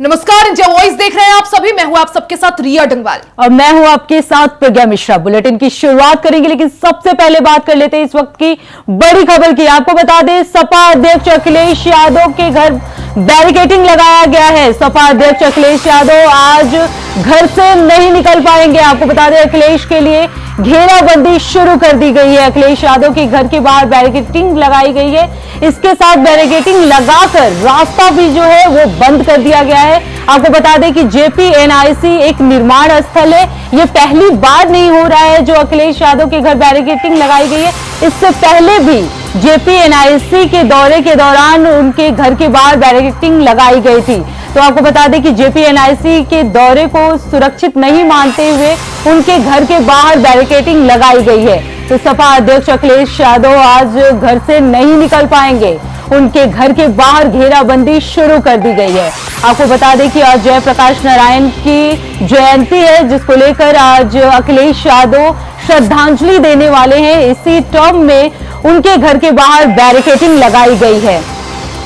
नमस्कार, India voice देख रहे हैं आप सभी। मैं हूं आप सबके साथ रिया डंगवाल और मैं हूं आपके साथ प्रज्ञा मिश्रा। बुलेटिन की शुरुआत करेंगे, लेकिन सबसे पहले बात कर लेते हैं इस वक्त की बड़ी खबर की। आपको बता दें, सपा अध्यक्ष अखिलेश यादव के घर बैरिकेडिंग लगाया गया है। सपा अध्यक्ष अखिलेश यादव आज घर से नहीं निकल पाएंगे। आपको बता दें, अखिलेश के लिए घेराबंदी शुरू कर दी गई है। अखिलेश यादव के घर के बाहर बैरिकेडिंग लगाई गई है। इसके साथ बैरिकेडिंग लगाकर रास्ता भी जो है वो बंद कर दिया गया है। आपको बता दें कि JPNIC एक निर्माण स्थल है। ये पहली बार नहीं हो रहा है जो अखिलेश यादव के घर बैरिकेडिंग लगाई गई है। इससे पहले भी JPNIC के दौरे के दौरान उनके घर के बाहर बैरिकेडिंग लगाई गई थी। तो आपको बता दें कि JPNIC के दौरे को सुरक्षित नहीं मानते हुए उनके घर के बाहर बैरिकेडिंग लगाई गई है। तो सपा अध्यक्ष अखिलेश यादव आज घर से नहीं निकल पाएंगे। उनके घर के बाहर घेराबंदी शुरू कर दी गई है। आपको बता दें कि आज जयप्रकाश नारायण की जयंती है, जिसको लेकर आज अखिलेश यादव श्रद्धांजलि देने वाले हैं। इसी टर्म में उनके घर के बाहर बैरिकेडिंग लगाई गई है।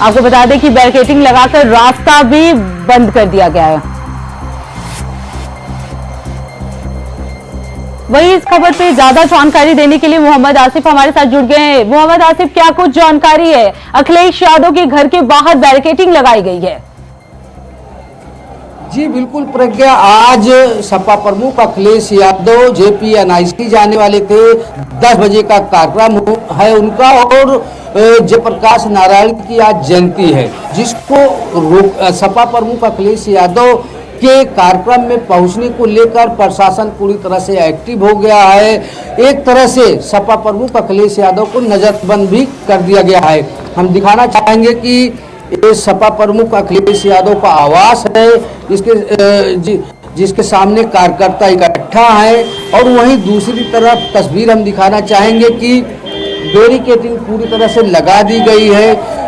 आपको बता दें कि बैरिकेडिंग लगाकर रास्ता भी बंद कर दिया गया है। वही इस खबर पे ज्यादा जानकारी देने के लिए मोहम्मद आसिफ हमारे साथ जुड़ गए हैं। मोहम्मद आसिफ, क्या कुछ जानकारी है? अखिलेश यादव के घर के बाहर बैरिकेडिंग लगाई गई है। जी बिल्कुल प्रज्ञा, आज सपा प्रमुख अखिलेश यादव JPNIC जाने वाले थे। 10 बजे का कार्यक्रम है उनका, और जयप्रकाश नारायण की आज जयंती है, जिसको सपा प्रमुख अखिलेश यादव के कार्यक्रम में पहुंचने को लेकर प्रशासन पूरी तरह से एक्टिव हो गया है। एक तरह से सपा प्रमुख अखिलेश यादव को नजरबंद भी कर दिया गया है। हम दिखाना चाहेंगे कि ये सपा प्रमुख अखिलेश यादव का आवास है, जिसके सामने कार्यकर्ता इकट्ठा है। और वहीं दूसरी तरफ तस्वीर हम दिखाना चाहेंगे कि बैरिकेडिंग पूरी तरह से लगा दी गई है।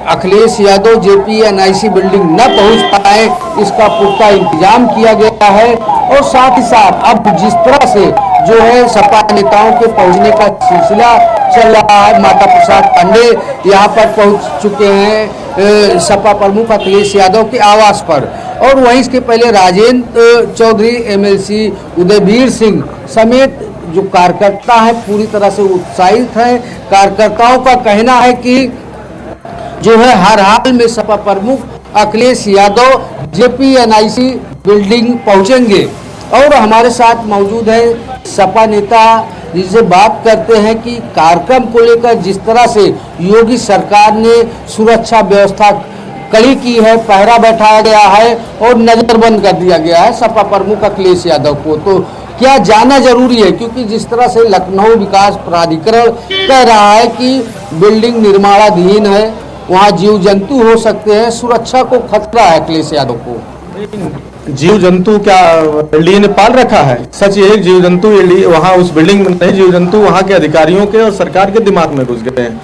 अखिलेश यादव JPNIC बिल्डिंग न पहुंच पाए, इसका पुख्ता इंतजाम किया गया है। और साथ ही साथ अब जिस तरह से जो है सपा नेताओं के पहुंचने का सिलसिला चल रहा है, माता प्रसाद पांडे यहाँ पर पहुंच चुके हैं सपा प्रमुख अखिलेश यादव के आवास पर। और वहीं इसके पहले राजेंद्र चौधरी, MLC उदयवीर सिंह समेत जो कार्यकर्ता हैं पूरी तरह से उत्साहित हैं। कार्यकर्ताओं का कहना है कि जो है हर हाल में सपा प्रमुख अखिलेश यादव JPNIC बिल्डिंग पहुंचेंगे। और हमारे साथ मौजूद है सपा नेता, जिनसे बात करते हैं कि कार्यक्रम को लेकर जिस तरह से योगी सरकार ने सुरक्षा व्यवस्था कड़ी की है, पहरा बैठाया गया है और नजरबंद कर दिया गया है सपा प्रमुख अखिलेश यादव को, तो क्या जाना जरूरी है? क्योंकि जिस तरह से लखनऊ विकास प्राधिकरण कह रहा है कि बिल्डिंग निर्माणाधीन है, वहाँ जीव जंतु हो सकते हैं, सुरक्षा को खतरा है अखिलेश यादव को। जीव जंतु क्या बिल्डिंग ने पाल रखा है? सच ये जीव जंतु वहाँ उस बिल्डिंग में नहीं, जीव जंतु वहाँ के अधिकारियों के और सरकार के दिमाग में घुस गए हैं।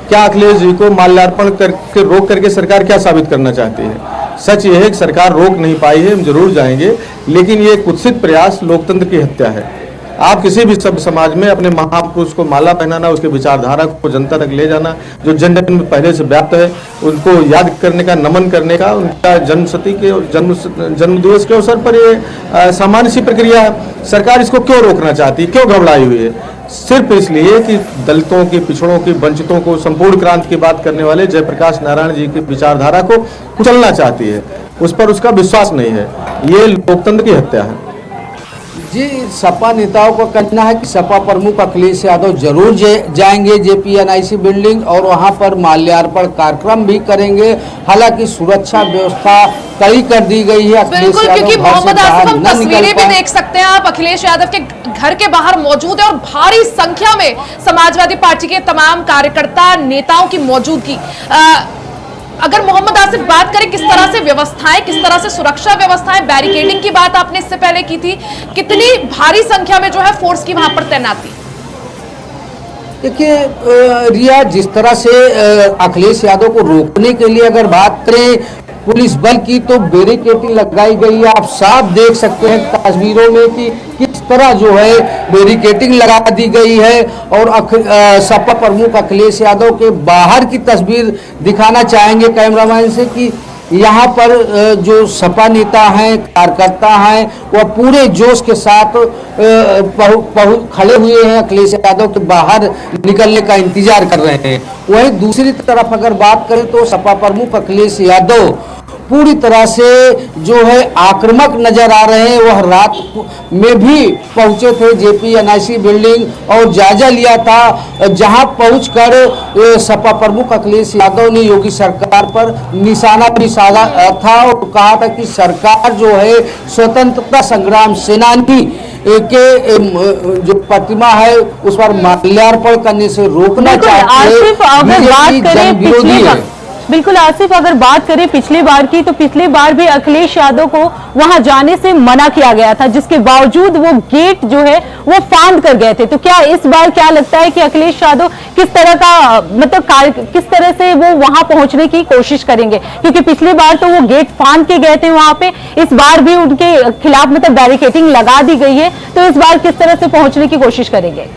क्या अखिलेश जी को माल्यार्पण करके रोक करके सरकार क्या साबित करना चाहती है? सच ये है कि सरकार रोक नहीं पाई है, हम जरूर जाएंगे, लेकिन ये कुत्सित प्रयास लोकतंत्र की हत्या है। आप किसी भी सभ्य समाज में अपने महापुरुष को माला पहनाना, उसके विचारधारा को जनता तक ले जाना, जो जन जन में पहले से व्याप्त है, उनको याद करने का, नमन करने का, उनका जन्मशती के जन्म दिवस के अवसर पर ये सामान्य सी प्रक्रिया है। सरकार इसको क्यों रोकना चाहती है, क्यों घबराई हुई है? सिर्फ इसलिए कि दलितों की, पिछड़ों की, वंचितों को संपूर्ण क्रांति की बात करने वाले जयप्रकाश नारायण जी की विचारधारा को कुचलना चाहती है। उस पर उसका विश्वास नहीं है। ये लोकतंत्र की हत्या है। जी, सपा नेताओं का कहना है कि सपा प्रमुख अखिलेश यादव जरूर जाएंगे JPNIC बिल्डिंग और वहां पर माल्यार्पण कार्यक्रम भी करेंगे। हालांकि सुरक्षा व्यवस्था कड़ी कर दी गई है। बिल्कुल, क्योंकि मोहम्मद आसिफ, हम तस्वीरें भी देख सकते हैं आप, अखिलेश यादव के घर के बाहर मौजूद है और भारी संख्या में समाजवादी पार्टी के तमाम कार्यकर्ता, नेताओं की मौजूदगी। अगर मोहम्मद आसिफ बात करें किस तरह से व्यवस्थाएं, किस तरह से सुरक्षा व्यवस्थाएं, बैरिकेडिंग की बात आपने इससे पहले की थी, कितनी भारी संख्या में जो है फोर्स की वहां पर तैनाती? देखिए रिया, जिस तरह से अखिलेश यादव को रोकने के लिए अगर बात करें पुलिस बल की, तो बैरिकेडिंग लगाई गई है। आप साफ देख सकते हैं तस्वीरों में कि किस तरह जो है बैरिकेडिंग लगा दी गई है। और सपा प्रमुख अखिलेश यादव के बाहर की तस्वीर दिखाना चाहेंगे कैमरामैन से कि यहाँ पर जो सपा नेता हैं, कार्यकर्ता हैं, वह पूरे जोश के साथ खड़े हुए हैं, अखिलेश यादव के बाहर निकलने का इंतजार कर रहे हैं। वहीं दूसरी तरफ अगर बात करें तो सपा प्रमुख अखिलेश यादव पूरी तरह से जो है आक्रामक नजर आ रहे हैं। वह रात में भी पहुंचे थे JPNIC बिल्डिंग और जायजा लिया था, जहां पहुंचकर सपा प्रमुख अखिलेश यादव ने योगी सरकार पर निशाना भी साधा था और कहा था कि सरकार जो है स्वतंत्रता संग्राम सेनानी के जो प्रतिमा है उस पर माल्यार्पण करने से रोकना चाहती है। बिल्कुल आसिफ, अगर बात करें पिछली बार की, तो पिछली बार भी अखिलेश यादव को वहां जाने से मना किया गया था, जिसके बावजूद वो गेट जो है वो फांद कर गए थे। तो क्या इस बार क्या लगता है कि अखिलेश यादव किस तरह का किस तरह से वो वहां पहुंचने की कोशिश करेंगे? क्योंकि पिछली बार तो वो गेट फांद के गए थे वहां पे, इस बार भी उनके खिलाफ बैरिकेडिंग लगा दी गई है, तो इस बार किस तरह से पहुंचने की कोशिश करेंगे?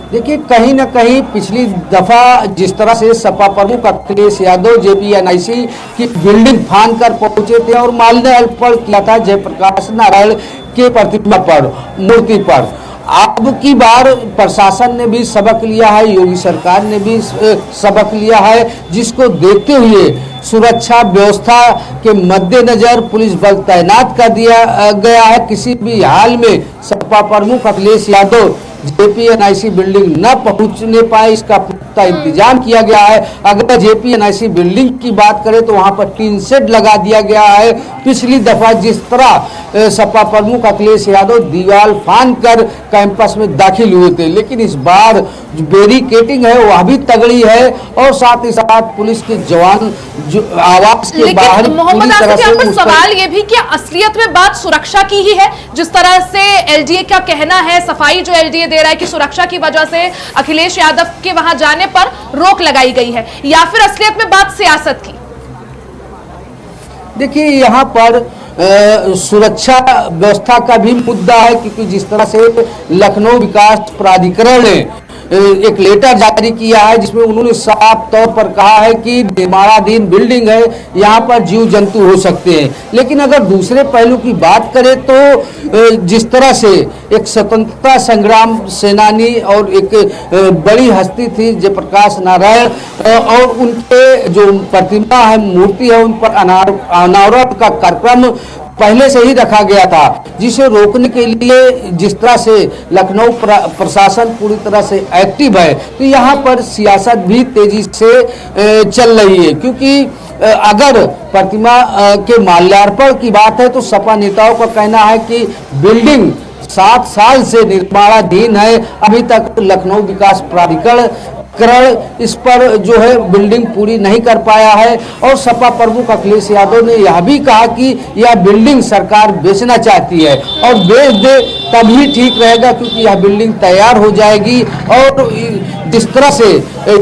देखिए, कहीं ना कहीं पिछली दफा जिस तरह से सपा प्रमुख अखिलेश यादव JPNIC की बिल्डिंग फांद कर पहुंचे थे और माल्यार्पण किया था जयप्रकाश नारायण के प्रतिमा पर, मूर्ति पर, अब की बार प्रशासन ने भी सबक लिया है, योगी सरकार ने भी सबक लिया है, जिसको देखते हुए सुरक्षा व्यवस्था के मद्देनजर पुलिस बल तैनात कर दिया गया है। किसी भी हाल में सपा प्रमुख अखिलेश यादव JPNIC बिल्डिंग न पहुंचने पाए, इसका पुख्ता इंतजाम किया गया है। अगर JPNIC बिल्डिंग की बात करें तो वहां पर टीन शेड लगा दिया गया है। पिछली दफा जिस तरह सपा प्रमुख अखिलेश यादव दीवार फांद कर कैंपस में दाखिल हुए थे, लेकिन इस बार जो बैरिकेडिंग है वह भी तगड़ी है और साथ ही साथ पुलिस के जवान जो आवास के बाहर मोहम्मद आसिफ, सवाल ये भी कि असलियत में बात सुरक्षा की ही है, जिस तरह से LDA का कहना है, सफाई जो LDA दे रहा है कि सुरक्षा की वजह से अखिलेश यादव के वहां जाने पर रोक लगाई गई है, या फिर असलियत में बात सियासत की? देखिए, यहाँ पर सुरक्षा व्यवस्था का भी मुद्दा है, क्योंकि जिस तरह से लखनऊ विकास प्राधिकरण ने एक लेटर जारी किया है जिसमें उन्होंने साफ तौर पर कहा है कि निर्माणाधीन बिल्डिंग है, यहाँ पर जीव जंतु हो सकते हैं। लेकिन अगर दूसरे पहलू की बात करें तो जिस तरह से एक स्वतंत्रता संग्राम सेनानी और एक बड़ी हस्ती थी जयप्रकाश नारायण, और उनके जो प्रतिमा है, मूर्ति है, उन पर अनावरण का कार्यक्रम पहले से ही रखा गया था, जिसे रोकने के लिए जिस तरह से लखनऊ प्रशासन पूरी तरह से एक्टिव है, तो यहाँ पर सियासत भी तेजी से चल रही है। क्योंकि अगर प्रतिमा के माल्यार्पण की बात है तो सपा नेताओं का कहना है कि बिल्डिंग 7 साल से निर्माणाधीन है, अभी तक लखनऊ विकास प्राधिकरण इस पर जो है बिल्डिंग पूरी नहीं कर पाया है। और सपा प्रमुख अखिलेश यादव ने यह भी कहा कि यह बिल्डिंग सरकार बेचना चाहती है और बेच दे तभी ठीक रहेगा, क्योंकि यह बिल्डिंग तैयार हो जाएगी और जिस तरह से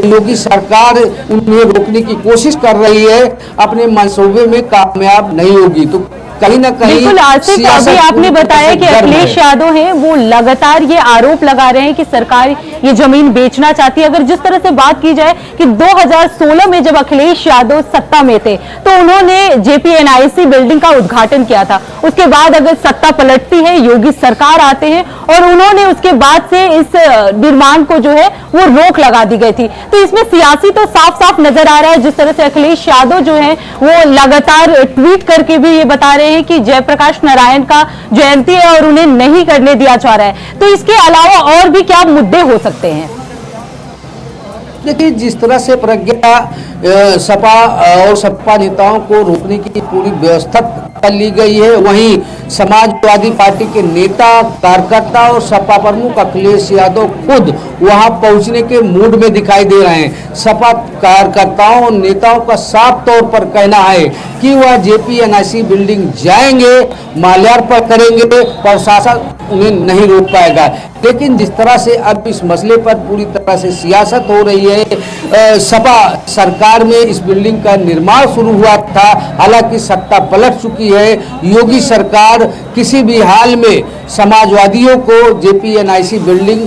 योगी सरकार उन्हें रोकने की कोशिश कर रही है, अपने मंसूबे में कामयाब नहीं होगी। तो कहीं ना कहीं बिल्कुल आसिफ, अभी आपने बताया कि अखिलेश यादव हैं, वो लगातार ये आरोप लगा रहे हैं कि सरकार ये जमीन बेचना चाहती है। अगर जिस तरह से बात की जाए कि 2016 में जब अखिलेश यादव सत्ता में थे तो उन्होंने JPNIC बिल्डिंग का उद्घाटन किया था, उसके बाद अगर सत्ता पलटती है, योगी सरकार आते हैं और उन्होंने उसके बाद से इस निर्माण को जो है वो रोक लगा दी गई थी। तो इसमें सियासी तो साफ साफ नजर आ रहा है। जिस तरह से अखिलेश यादव जो है वो लगातार ट्वीट करके भी ये बता रहे हैं कि जयप्रकाश नारायण का जयंती है और उन्हें नहीं करने दिया जा रहा है, तो इसके अलावा और भी क्या मुद्दे हो सकते हैं? देखिए, जिस तरह से प्रज्ञा सपा और सपा नेताओं को रोकने की पूरी व्यवस्था कर ली गई है, वहीं समाजवादी पार्टी के नेता, कार्यकर्ता और सपा प्रमुख अखिलेश यादव खुद वहां पहुंचने के मूड में दिखाई दे रहे हैं। सपा कार्यकर्ताओं और नेताओं का साफ तौर पर कहना है कि वह JPNIC बिल्डिंग जाएंगे, माल्यार्पण करेंगे, प्रशासन उन्हें नहीं रोक पाएगा। लेकिन जिस तरह से अब इस मसले पर पूरी तरह से सियासत हो रही है, सपा सरकार में इस बिल्डिंग का निर्माण शुरू हुआ था, हालांकि सत्ता पलट चुकी है। योगी सरकार किसी भी हाल में समाजवादियों को JPNIC बिल्डिंग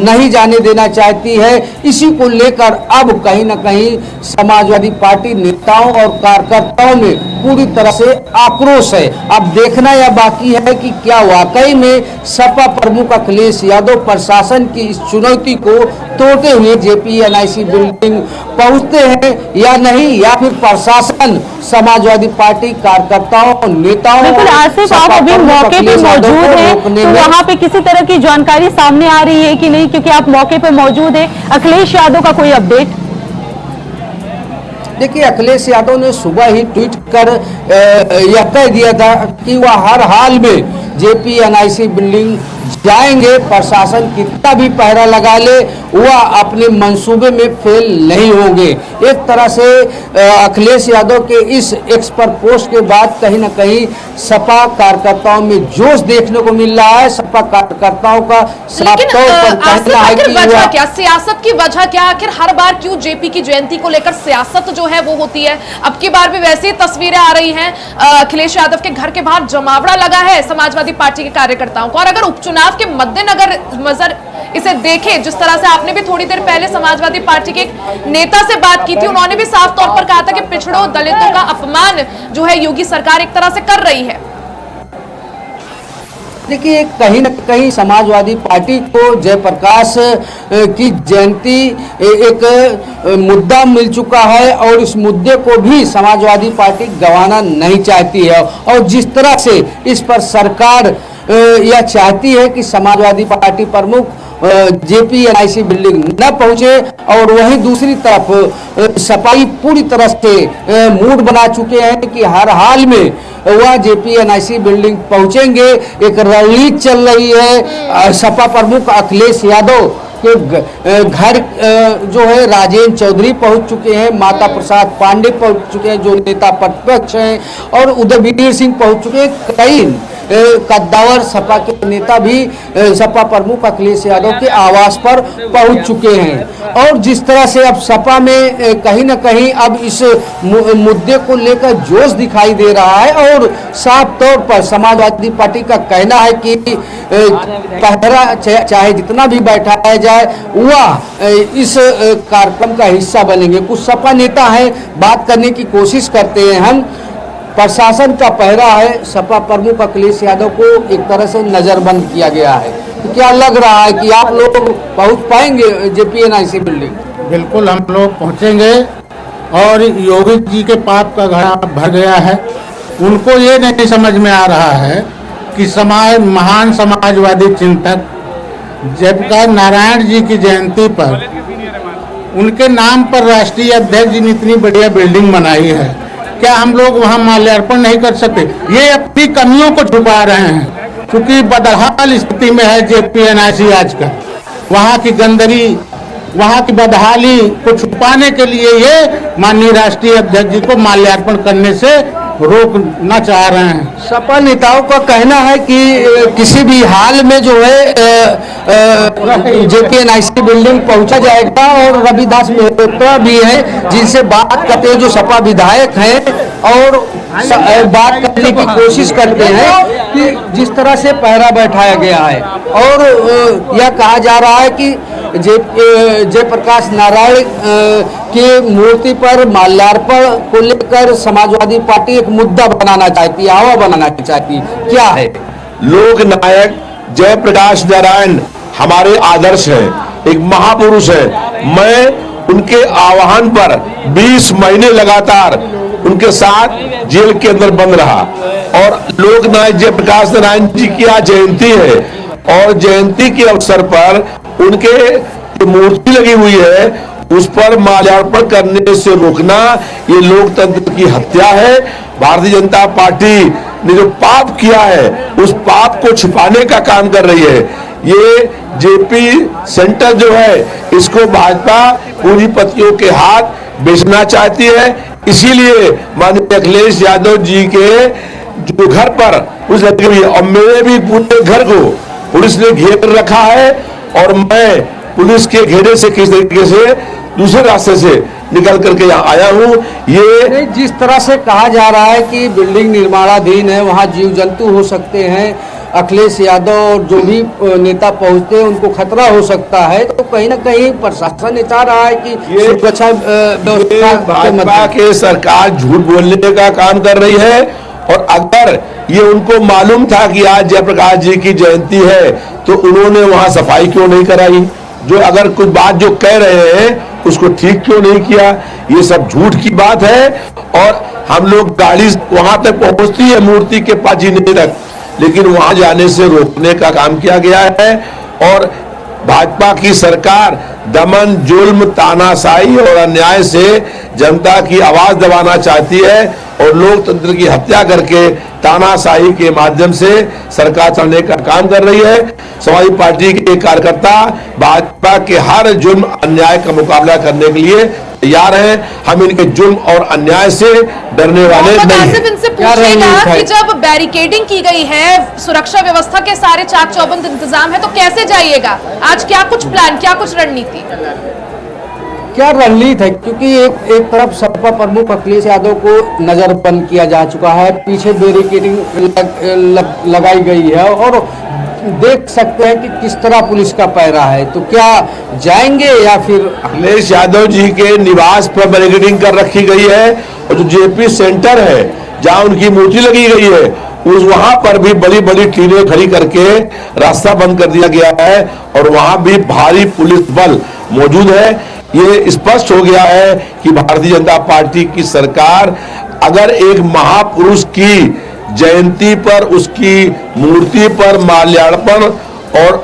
नहीं जाने देना चाहती है। इसी को लेकर अब कहीं न कहीं समाजवादी पार्टी नेताओं और कार्यकर्ताओं में पूरी तरह से आक्रोश है। अब देखना यह बाकी है कि क्या वाकई में सपा प्रमुख अखिलेश यादव प्रशासन की इस चुनौती को तोड़ते हुए JPNIC बिल्डिंग पहुंचते हैं या नहीं, या फिर प्रशासन समाजवादी पार्टी कार्यकर्ताओं और नेताओं। बिल्कुल आसिफ, आप अभी मौके पे मौजूद हैं, तो वहाँ पे किसी तरह की जानकारी सामने आ रही है कि नहीं, क्योंकि आप मौके पे मौजूद हैं? अखिलेश यादव का कोई अपडेट? देखिए, अखिलेश यादव ने सुबह ही ट्वीट कर यह कह दिया था कि वह हर हाल में JPNIC बिल्डिंग जाएंगे, प्रशासन कितना भी पहरा लगा ले वह अपने मंसूबे में फेल नहीं होंगे। एक तरह से अखिलेश यादव के इस एक्स पर पोस्ट के बाद कहीं न कहीं सपा कार्यकर्ताओं में जोश देखने को मिल रहा है। सपा कार्यकर्ताओं का साफ तौर पर कहना है कि वजह क्या, सियासत की वजह क्या? आखिर हर बार क्यों JP की जयंती को लेकर सियासत जो है वो होती है? अब की बार भी वैसी तस्वीरें आ रही हैं, अखिलेश यादव के घर के बाहर जमावड़ा लगा है समाजवादी पार्टी के कार्यकर्ताओं को। और अगर उपचुनाव के मद्देनजर इसे देखें, जिस तरह से आपने भी थोड़ी देर पहले समाजवादी पार्टी के एक नेता से बात की थी, उन्होंने भी साफ तौर पर कहा था कि पिछड़ों दलितों का अपमान जो है योगी सरकार एक तरह से कर रही है। देखिए, कहीं न कहीं समाजवादी पार्टी को जयप्रकाश की जयंती एक मुद्दा मिल चुका है और इस मुद्दे को भी समाजवादी पार्टी गंवाना नहीं चाहती है। और जिस तरह से इस पर सरकार यह चाहती है कि समाजवादी पार्टी प्रमुख JPNIC बिल्डिंग न पहुंचे, और वहीं दूसरी तरफ सपाई पूरी तरह से मूड बना चुके हैं कि हर हाल में वह JPNIC बिल्डिंग पहुंचेंगे। एक रणनीति चल रही है। सपा प्रमुख अखिलेश यादव के घर जो है राजेंद्र चौधरी पहुंच चुके हैं, माता प्रसाद पांडे पहुंच चुके हैं जो नेता प्रतिपक्ष हैं, और उदयवीर सिंह पहुंच चुके हैं। कई कद्दावर सपा के नेता भी सपा प्रमुख अखिलेश यादव के आवास पर पहुंच चुके हैं। और जिस तरह से अब सपा में कहीं न कहीं अब इस मुद्दे को लेकर जोश दिखाई दे रहा है, और साफ तौर पर समाजवादी पार्टी का कहना है कि पहरा चाहे जितना भी बैठाया जाए वह इस कार्यक्रम का हिस्सा बनेंगे। कुछ सपा नेता हैं, बात करने की कोशिश करते हैं हम। प्रशासन का पहरा है, सपा प्रमुख अखिलेश यादव को एक तरह से नजरबंद किया गया है। तो क्या लग रहा है कि आप लोग पहुंच पाएंगे JPNIC बिल्डिंग? बिल्कुल, हम लोग पहुंचेंगे, और योगी जी के पाप का घड़ा भर गया है। उनको ये नहीं समझ में आ रहा है कि महान समाजवादी चिंतक जयप्रकाश नारायण जी की जयंती पर उनके नाम पर राष्ट्रीय अध्यक्ष जी ने इतनी बढ़िया बिल्डिंग बनाई है, क्या हम लोग वहां माल्यार्पण नहीं कर सकते? ये अपनी कमियों को छुपा रहे हैं, क्योंकि बदहाल स्थिति में है JPNIC आजकल। वहां की गंदगी, वहां की बदहाली को छुपाने के लिए ये माननीय राष्ट्रीय अध्यक्ष जी को माल्यार्पण करने से रोकना चाह रहे हैं। सपा नेताओं का कहना है कि किसी भी हाल में जो है JPNIC बिल्डिंग पहुंचा जाएगा, और रविदास मेहता भी है जिनसे बात करते हैं, जो सपा विधायक हैं, और बात करने की कोशिश करते हैं कि जिस तरह से पहरा बैठाया गया है। और यह कहा जा रहा है कि जयप्रकाश नारायण की मूर्ति पर माल्यार्पण को लेकर समाजवादी पार्टी एक मुद्दा बनाना चाहती है, हवा बनाना चाहती है। क्या है? लोक नायक जयप्रकाश नारायण हमारे आदर्श हैं, एक महापुरुष है। मैं उनके आह्वान पर 20 महीने लगातार उनके साथ जेल के अंदर बंद रहा, और लोक नायक जयप्रकाश नारायण जी की आज जयंती है, और जयंती के अवसर पर उनके मूर्ति लगी हुई है, उस पर माल्यार्पण करने से रोकना ये लोकतंत्र की हत्या है। भारतीय जनता पार्टी ने जो पाप किया है उस पाप को छिपाने का काम कर रही है। ये JP सेंटर जो है इसको भाजपा पूंजीपतियों के हाथ बेचना चाहती है। इसीलिए माननीय अखिलेश यादव जी के जो घर पर उस लगी हुई है, और मेरे भी पूरे घर को पुलिस ने घेर रखा है और मैं पुलिस के घेरे से किस तरीके से दूसरे रास्ते से निकल करके यहाँ आया हूँ। ये नहीं, जिस तरह से कहा जा रहा है कि बिल्डिंग निर्माणाधीन है, वहाँ जीव जंतु हो सकते हैं, अखिलेश यादव और जो भी नेता पहुंचते हैं उनको खतरा हो सकता है, तो कहीं ना कहीं प्रशासन ने चाह रहा है कि सुरक्षा व्यवस्था भाजपा के सरकार झूठ बोलने का काम कर रही है। और अगर ये उनको मालूम था कि आज जयप्रकाश जी की जयंती है तो उन्होंने वहां सफाई क्यों नहीं कराई? जो अगर कुछ बात जो कह रहे हैं उसको ठीक क्यों नहीं किया? ये सब झूठ की बात है। और हम लोग गाड़ी वहां तक पहुंचती है मूर्ति के पास जीने तक, लेकिन वहां जाने से रोकने का काम किया गया है। और भाजपा की सरकार दमन, जुल्म, तानाशाही और अन्याय से जनता की आवाज दबाना चाहती है और लोकतंत्र की हत्या करके तानाशाही के माध्यम से सरकार चलाने का काम कर रही है। समाजवादी पार्टी के कार्यकर्ता भाजपा के हर जुल्म, अन्याय का मुकाबला करने के लिए तैयार हैं। हम इनके जुल्म और अन्याय से डरने वाले नहीं हैं। इनसे पूछेगा कि जब बैरिकेडिंग की गई है, सुरक्षा व्यवस्था के सारे चाक चौबंद इंतजाम है, तो कैसे जाइएगा? आज क्या कुछ प्लान, क्या कुछ रणनीति? क्या रणनीति है? क्योंकि एक तरफ सपा प्रमुख अखिलेश यादव को नजरबंद किया जा चुका है, पीछे बैरिकेडिंग लगाई गई है और देख सकते हैं कि किस तरह पुलिस का पैरा है। तो क्या जाएंगे या फिर अखिलेश यादव जी के निवास पर बैरिकेडिंग कर रखी गई है और जो जेपी सेंटर है जहां उनकी मूर्ति लगी गई है उस वहां पर भी बड़ी बड़ी टीमें खड़ी करके रास्ता बंद कर दिया गया है और वहां भी भारी पुलिस बल मौजूद है। ये स्पष्ट हो गया है कि भारतीय जनता पार्टी की सरकार अगर एक महापुरुष की जयंती पर उसकी मूर्ति पर माल्यार्पण और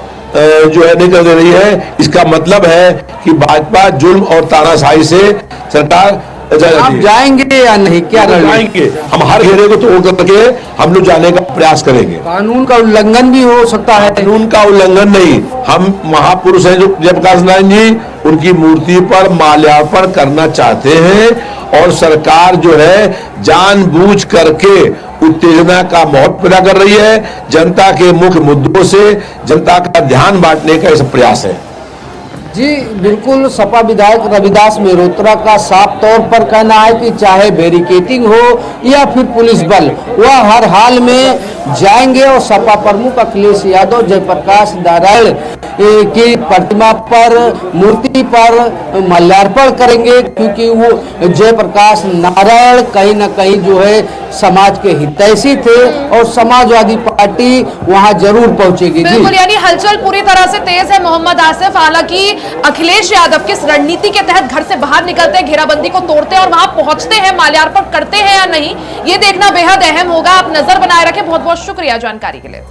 जो है नहीं कर दे रही है, इसका मतलब है कि भाजपा जुल्म और तानाशाही से सरकार आप जाएंगे या नहीं? क्या जाएंगे? हम हर घेरे को तोड़ करके हम लोग जाने का प्रयास करेंगे। कानून का उल्लंघन भी हो सकता है। कानून का उल्लंघन नहीं, हम महापुरुष हैं जो जयप्रकाश नारायण जी, उनकी मूर्ति पर माल्यार्पण करना चाहते हैं और सरकार जो है जानबूझ करके उत्तेजना का माहौल पैदा कर रही है। जनता के मुख्य मुद्दों से जनता का ध्यान बांटने का इस प्रयास है। जी बिल्कुल, सपा विधायक रविदास मेहरोत्रा का साफ तौर पर कहना है कि चाहे बैरिकेडिंग हो या फिर पुलिस बल, वह हर हाल में जाएंगे और सपा प्रमुख अखिलेश यादव जयप्रकाश नारायण की प्रतिमा पर, मूर्ति पर माल्यार्पण करेंगे, क्योंकि वो जयप्रकाश नारायण कहीं ना कहीं जो है समाज के हितैषी थे और समाजवादी पार्टी वहां जरूर पहुंचेगी। बिल्कुल, यानी हलचल पूरी तरह से तेज है। मोहम्मद आसिफ, हालांकि अखिलेश यादव किस रणनीति के तहत घर से बाहर निकलते हैं, घेराबंदी को तोड़ते हैं और वहां पहुंचते हैं, माल्यार्पण करते हैं या नहीं, ये देखना बेहद अहम होगा। आप नजर बनाए रखें। बहुत बहुत शुक्रिया जानकारी के लिए।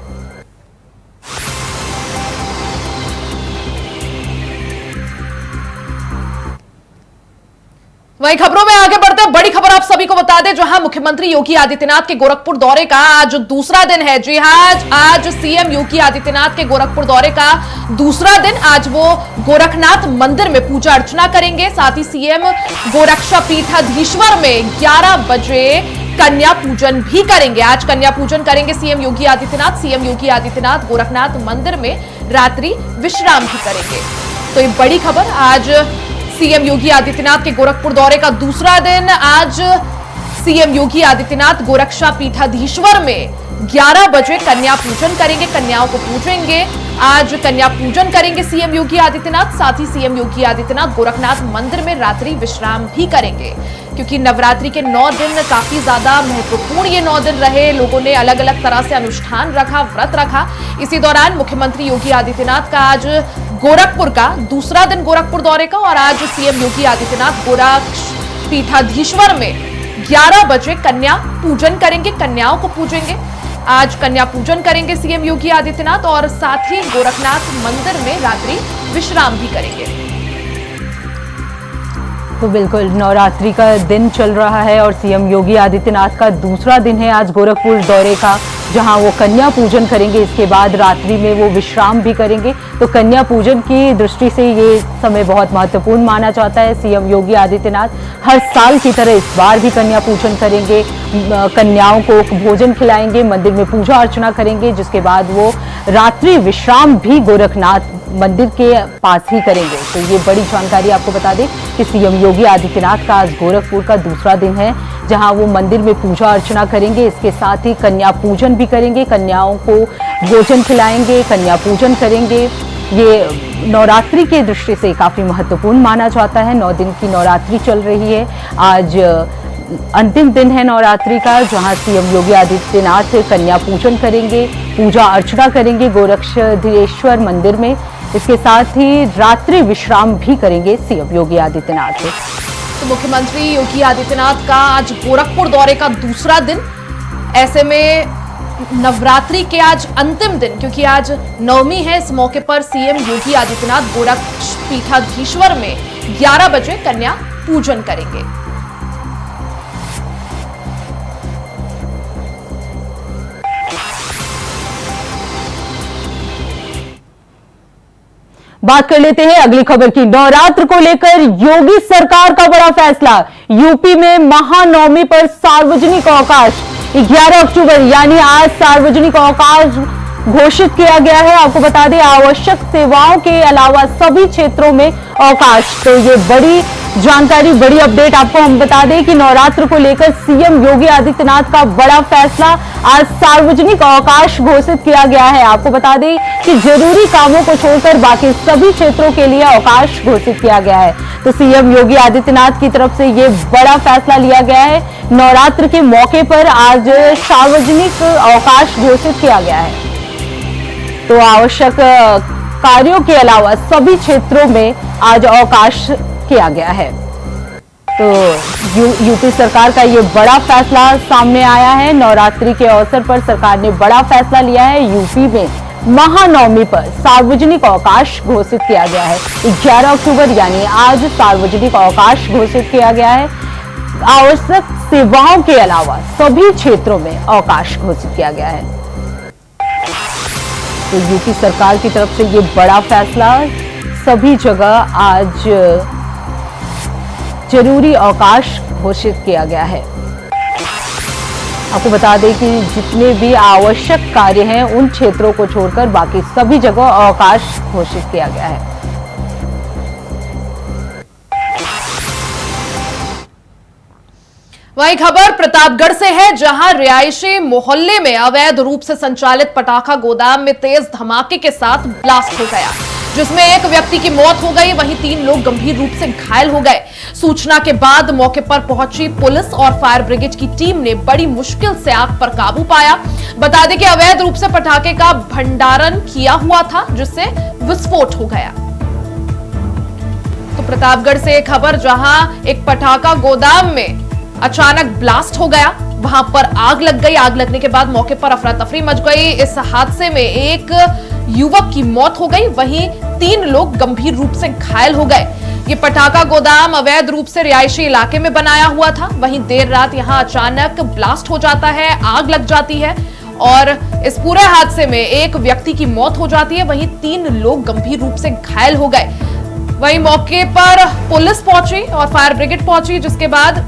वहीं खबरों में आगे बढ़ते हैं, बड़ी खबर आप सभी को बता दें, जहां मुख्यमंत्री योगी आदित्यनाथ के गोरखपुर दौरे का आज दूसरा दिन है। जी हां, आज सीएम योगी आदित्यनाथ के गोरखपुर दौरे का दूसरा दिन। आज वो गोरखनाथ मंदिर में पूजा अर्चना करेंगे। साथ ही सीएम गोरक्षा पीठाधीश्वर में 11 बजे कन्या पूजन भी करेंगे। आज कन्या पूजन करेंगे सीएम योगी आदित्यनाथ। सीएम योगी आदित्यनाथ गोरखनाथ मंदिर में रात्रि विश्राम भी करेंगे। तो ये बड़ी खबर, आज सीएम योगी आदित्यनाथ के गोरखपुर दौरे का दूसरा दिन। आज सीएम योगी आदित्यनाथ गोरक्षा पीठाधीश्वर में 11 बजे कन्या पूजन करेंगे, कन्याओं को पूजेंगे। आज कन्या पूजन करेंगे सीएम योगी आदित्यनाथ। साथ ही सीएम योगी आदित्यनाथ गोरखनाथ मंदिर में रात्रि विश्राम भी करेंगे, क्योंकि नवरात्रि के 9 दिन काफी ज्यादा महत्वपूर्ण ये 9 दिन रहे। लोगों ने अलग अलग तरह से अनुष्ठान रखा, व्रत रखा। इसी दौरान मुख्यमंत्री योगी आदित्यनाथ का आज गोरखपुर का दूसरा दिन गोरखपुर दौरे का, और आज सीएम योगी आदित्यनाथ गोरक्षा पीठाधीश्वर में 11 बजे कन्या पूजन करेंगे, कन्याओं को पूजेंगे। आज कन्या पूजन करेंगे सीएम योगी आदित्यनाथ और साथ ही गोरखनाथ मंदिर में रात्रि विश्राम भी करेंगे। तो बिल्कुल नवरात्रि का दिन चल रहा है और सीएम योगी आदित्यनाथ का दूसरा दिन है आज गोरखपुर दौरे का, जहां वो कन्या पूजन करेंगे। इसके बाद रात्रि में वो विश्राम भी करेंगे। तो कन्या पूजन की दृष्टि से ये समय बहुत महत्वपूर्ण माना जाता है। सीएम योगी आदित्यनाथ हर साल की तरह इस बार भी कन्या पूजन करेंगे, कन्याओं को भोजन खिलाएंगे, मंदिर में पूजा अर्चना करेंगे, जिसके बाद वो रात्रि विश्राम भी गोरखनाथ मंदिर के पास ही करेंगे। तो ये बड़ी जानकारी आपको बता दें कि सीएम योगी आदित्यनाथ का आज गोरखपुर का दूसरा दिन है, जहां वो मंदिर में पूजा अर्चना करेंगे। इसके साथ ही कन्या पूजन भी करेंगे, कन्याओं को भोजन खिलाएंगे, कन्या पूजन करेंगे। ये नवरात्रि की दृष्टि से काफी महत्वपूर्ण माना जाता है। 9 दिन की नवरात्रि चल रही है, आज अंतिम दिन है नवरात्रि का, जहां सीएम योगी आदित्यनाथ कन्या पूजन करेंगे, पूजा अर्चना करेंगे गोरक्षधीश्वर मंदिर में। इसके साथ ही रात्रि विश्राम भी करेंगे सीएम योगी आदित्यनाथ। तो मुख्यमंत्री योगी आदित्यनाथ का आज गोरखपुर दौरे का दूसरा दिन, ऐसे में नवरात्रि के आज अंतिम दिन, क्योंकि आज नवमी है, इस मौके पर सीएम योगी आदित्यनाथ गोरक्षपीठाधीश्वर में 11 बजे कन्या पूजन करेंगे। बात कर लेते हैं अगली खबर की। नवरात्र को लेकर योगी सरकार का बड़ा फैसला। यूपी में महानवमी पर सार्वजनिक अवकाश 11 अक्टूबर यानी आज सार्वजनिक अवकाश घोषित किया गया है। आपको बता दें, आवश्यक सेवाओं के अलावा सभी क्षेत्रों में अवकाश। तो ये बड़ी जानकारी, बड़ी अपडेट आपको हम बता दें कि नवरात्र को लेकर सीएम योगी आदित्यनाथ का बड़ा फैसला, आज सार्वजनिक अवकाश घोषित किया गया है। आपको बता दें कि जरूरी कामों को छोड़कर बाकी सभी क्षेत्रों के लिए अवकाश घोषित किया गया है। तो सीएम योगी आदित्यनाथ की तरफ से ये बड़ा फैसला लिया गया है। नवरात्र के मौके पर आज सार्वजनिक अवकाश घोषित किया गया है। तो आवश्यक कार्यों के अलावा सभी क्षेत्रों में आज अवकाश किया गया है। तो यूपी सरकार का ये बड़ा फैसला सामने आया है। नवरात्रि के अवसर पर सरकार ने बड़ा फैसला लिया है। यूपी में महानवमी पर सार्वजनिक अवकाश घोषित किया गया है। 11 अक्टूबर यानी आज सार्वजनिक अवकाश घोषित किया गया है। आवश्यक सेवाओं के अलावा सभी क्षेत्रों में अवकाश घोषित किया गया है। तो यूपी सरकार की तरफ से ये बड़ा फैसला, सभी जगह आज जरूरी अवकाश घोषित किया गया है। आपको बता दें कि जितने भी आवश्यक कार्य हैं उन क्षेत्रों को छोड़कर बाकी सभी जगह अवकाश घोषित किया गया है। वही खबर प्रतापगढ़ से है, जहां रिहायशी मोहल्ले में अवैध रूप से संचालित पटाखा गोदाम में तेज धमाके के साथ ब्लास्ट हो गया, जिसमें एक व्यक्ति की मौत हो गई, वहीं 3 लोग गंभीर रूप से घायल हो गए। सूचना के बाद मौके पर पहुंची पुलिस और फायर ब्रिगेड की टीम ने बड़ी मुश्किल से आग पर काबू पाया। बता दें कि अवैध रूप से पटाखे का भंडारण किया हुआ था, जिससे विस्फोट हो गया। तो प्रतापगढ़ से एक खबर, जहां एक पटाखा गोदाम में अचानक ब्लास्ट हो गया, वहां पर आग लग गई। आग लगने के बाद मौके पर अफरा तफरी मच गई। इस हादसे में एक युवक की मौत हो गई, वहीं 3 लोग गंभीर रूप से घायल हो गए। ये पटाखा गोदाम अवैध रूप से रिहायशी इलाके में बनाया हुआ था। वहीं देर रात यहां अचानक ब्लास्ट हो जाता है, आग लग जाती है और इस पूरे हादसे में एक व्यक्ति की मौत हो जाती है, वहीं 3 लोग गंभीर रूप से घायल हो गए। वहीं मौके पर पुलिस पहुंची और फायर ब्रिगेड पहुंची, जिसके बाद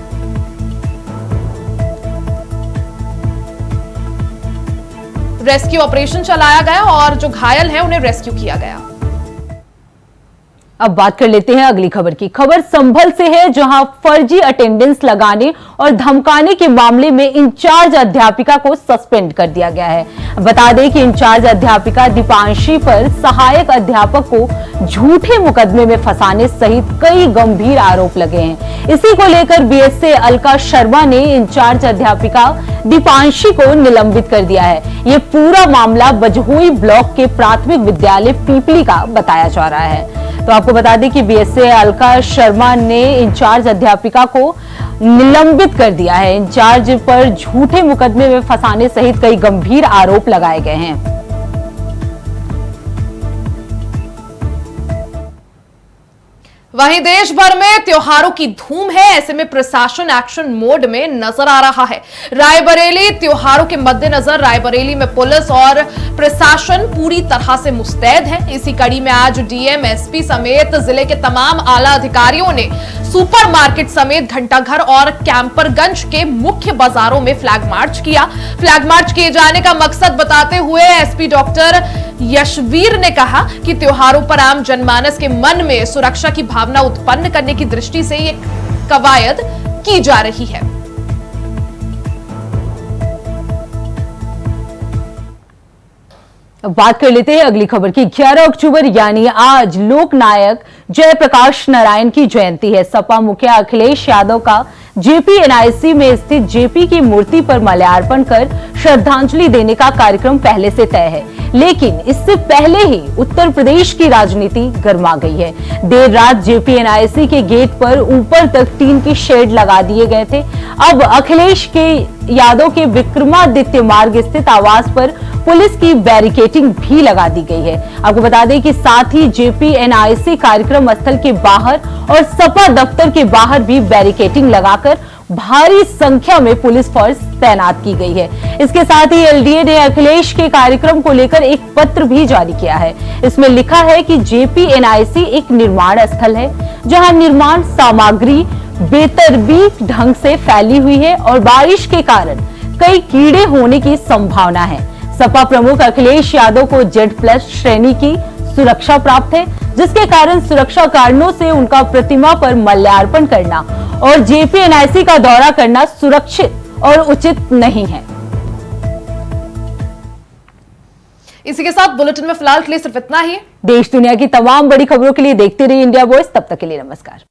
रेस्क्यू ऑपरेशन चलाया गया और जो घायल हैं उन्हें रेस्क्यू किया गया। अब बात कर लेते हैं अगली खबर की। खबर संभल से है, जहां फर्जी अटेंडेंस लगाने और धमकाने के मामले में इंचार्ज अध्यापिका को सस्पेंड कर दिया गया है। बता दें कि इंचार्ज अध्यापिका दीपांशी पर सहायक अध्यापक को झूठे मुकदमे में फंसाने सहित कई गंभीर आरोप लगे हैं। इसी को लेकर बीएसए अलका शर्मा ने इंचार्ज अध्यापिका दीपांशी को निलंबित कर दिया है। ये पूरा मामला बजहोई ब्लॉक के प्राथमिक विद्यालय पीपली का बताया जा रहा है। तो आपको बता दें कि बीएसए अलका शर्मा ने इंचार्ज अध्यापिका को निलंबित कर दिया है। इंचार्ज पर झूठे मुकदमे में फंसाने सहित कई गंभीर आरोप लगाए गए हैं। वहीं देश भर में त्योहारों की धूम है, ऐसे में प्रशासन एक्शन मोड में नजर आ रहा है। रायबरेली त्योहारों के मद्देनजर रायबरेली में पुलिस और प्रशासन पूरी तरह से मुस्तैद है। इसी कड़ी में आज डीएम, एसपी समेत जिले के तमाम आला अधिकारियों ने सुपरमार्केट समेत घंटाघर और कैंपरगंज के मुख्य बाजारों में फ्लैग मार्च किया। फ्लैग मार्च किए जाने का मकसद बताते हुए एसपी डॉक्टर यशवीर ने कहा कि त्योहारों पर आम जनमानस के मन में सुरक्षा की भावना उत्पन्न करने की दृष्टि से ये कवायद की जा रही है। अब बात कर लेते हैं अगली खबर की। 11 अक्टूबर यानी आज लोकनायक जयप्रकाश नारायण की जयंती है। सपा मुखिया अखिलेश यादव का जेपी एनआईसी में स्थित जेपी की मूर्ति पर माल्यार्पण कर श्रद्धांजलि देने का कार्यक्रम पहले से तय है, लेकिन इससे पहले ही उत्तर प्रदेश की राजनीति गर्मा गई है। देर रात जेपी एनआईसी के गेट पर ऊपर तक टीन की शेड लगा दिए गए थे। अब अखिलेश के यादव के विक्रमादित्य मार्ग स्थित आवास पर पुलिस की बैरिकेटिंग भी लगा दी गई है। आपको बता दें कि साथ ही जेपी एनआईसी कार्यक्रम स्थल के बाहर और सपा दफ्तर के बाहर भी बैरिकेटिंग लगाकर भारी संख्या में पुलिस फोर्स तैनात की गई है। इसके साथ ही एलडीए ने अखिलेश के कार्यक्रम को लेकर एक पत्र भी जारी किया है। इसमें लिखा है कि जेपी एनआईसी एक निर्माण स्थल है जहां निर्माण सामग्री बेतरतीब ढंग से फैली हुई है और बारिश के कारण कई कीड़े होने की संभावना है। सपा प्रमुख अखिलेश यादव को Z+ श्रेणी की सुरक्षा प्राप्त है, जिसके कारण सुरक्षा कारणों से उनका प्रतिमा पर माल्यार्पण करना और जेपी एनआईसी का दौरा करना सुरक्षित और उचित नहीं है। इसी के साथ बुलेटिन में फिलहाल के लिए सिर्फ इतना ही। देश दुनिया की तमाम बड़ी खबरों के लिए देखते रहिए इंडिया वॉइस। तब तक के लिए नमस्कार।